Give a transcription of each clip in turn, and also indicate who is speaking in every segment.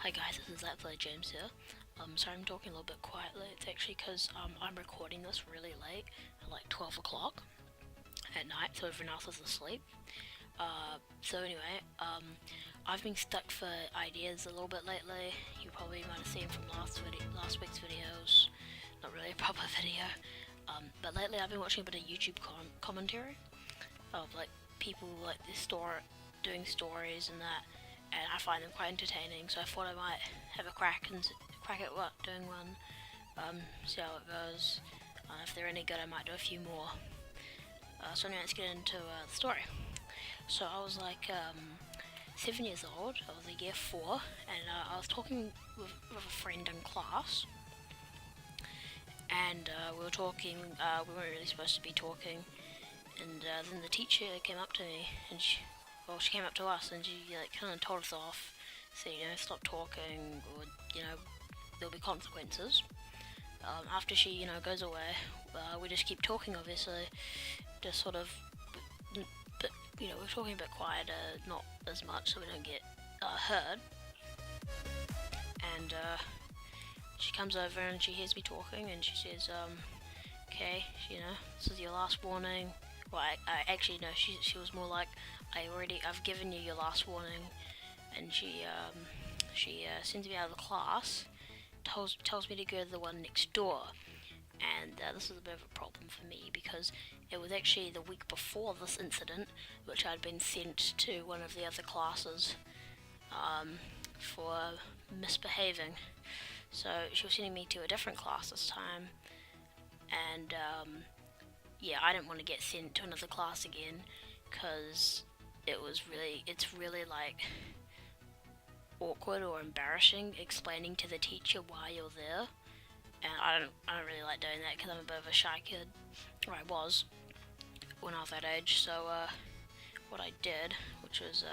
Speaker 1: Hi guys, this is Athlete James here. Sorry I'm talking a little bit quietly. It's actually because I'm recording this really late, at like 12 o'clock at night, so everyone else is asleep. So anyway, I've been stuck for ideas a little bit lately. You probably might have seen from last week's videos. Not really a proper video. But lately I've been watching a bit of YouTube commentary of like people like doing stories and that, and I find them quite entertaining. So I thought I might have a crack at doing one. See how it goes. If they're any good, I might do a few more. So anyway, let's get into the story. So I was like 7 years old. I was in year 4, and I was talking with a friend in class. And we were talking. We weren't really supposed to be talking. And then the teacher came up to me, and she came up to us, and she kind of told us off, said, stop talking, or there'll be consequences. After she goes away, we just keep talking, obviously, just sort of, but we're talking a bit quieter, not as much, so we don't get heard. And she comes over and she hears me talking, and she says, okay, this is your last warning. Well, I actually no, she was more like, I've given you your last warning. And she sends me out of the class, tells me to go to the one next door. And this is a bit of a problem for me, because it was actually the week before this incident, which I'd been sent to one of the other classes for misbehaving. So she was sending me to a different class this time, and I didn't want to get sent to another class again, because it's really like awkward or embarrassing explaining to the teacher why you're there, and I don't really like doing that, because I'm a bit of a shy kid, or I was when I was that age. So what I did, which was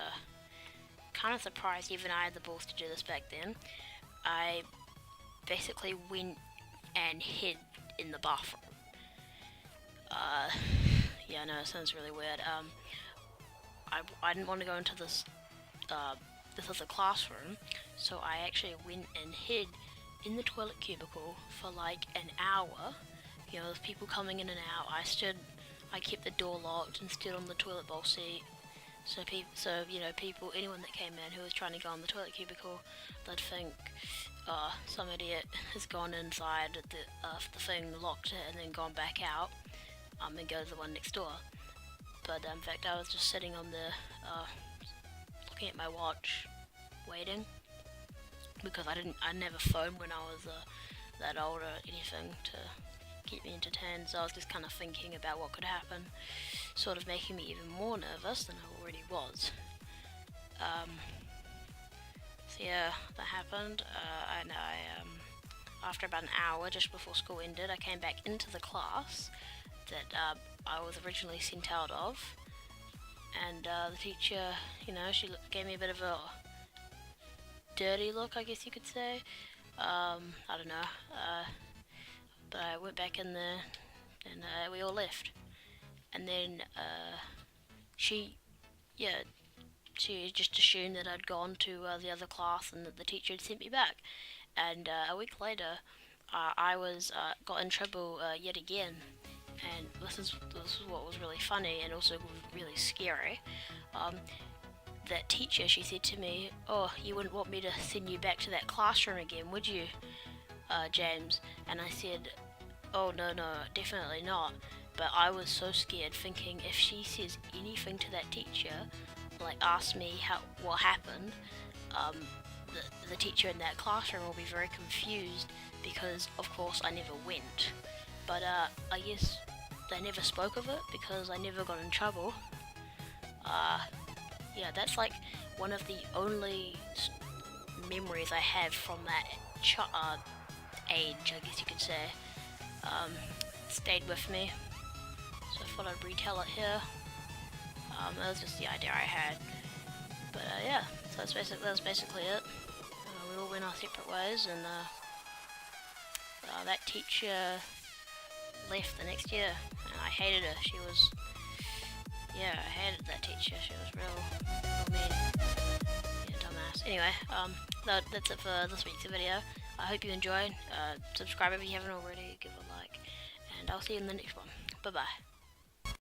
Speaker 1: kind of surprised even I had the balls to do this back then, I basically went and hid in the bathroom. I know it sounds really weird. I didn't want to go into this other classroom, so I actually went and hid in the toilet cubicle for like an hour. With people coming in and out, I kept the door locked and stood on the toilet bowl seat. So people, anyone that came in who was trying to go in the toilet cubicle, they'd think, some idiot has gone inside the thing, locked it, and then gone back out, and go to the one next door. But in fact, I was just sitting on looking at my watch, waiting, because I never phoned when I was that old or anything to keep me entertained. So I was just kind of thinking about what could happen, sort of making me even more nervous than I already was. So yeah, that happened. And after about an hour, just before school ended, I came back into the class that I was originally sent out of, and the teacher, she gave me a bit of a dirty look, I guess you could say. I don't know, but I went back in there, and we all left. And then she just assumed that I'd gone to the other class, and that the teacher had sent me back. And a week later, I got in trouble yet again. And this is what was really funny, and also really scary. That teacher, she said to me, "Oh, you wouldn't want me to send you back to that classroom again, would you, James?" And I said, "Oh, no, definitely not." But I was so scared, thinking if she says anything to that teacher, like ask me what happened, the teacher in that classroom will be very confused, because of course I never went. But I guess they never spoke of it, because I never got in trouble. That's like one of the only memories I have from that age, I guess you could say. Stayed with me, so I thought I'd retell it here. That was just the idea I had. But so that was basically it. We all went our separate ways, and that teacher left the next year, and I hated her. I hated that teacher. She was real mean. Dumbass. Anyway, that's it for this week's video. I hope you enjoyed. Subscribe if you haven't already, give a like, and I'll see you in the next one. Bye bye.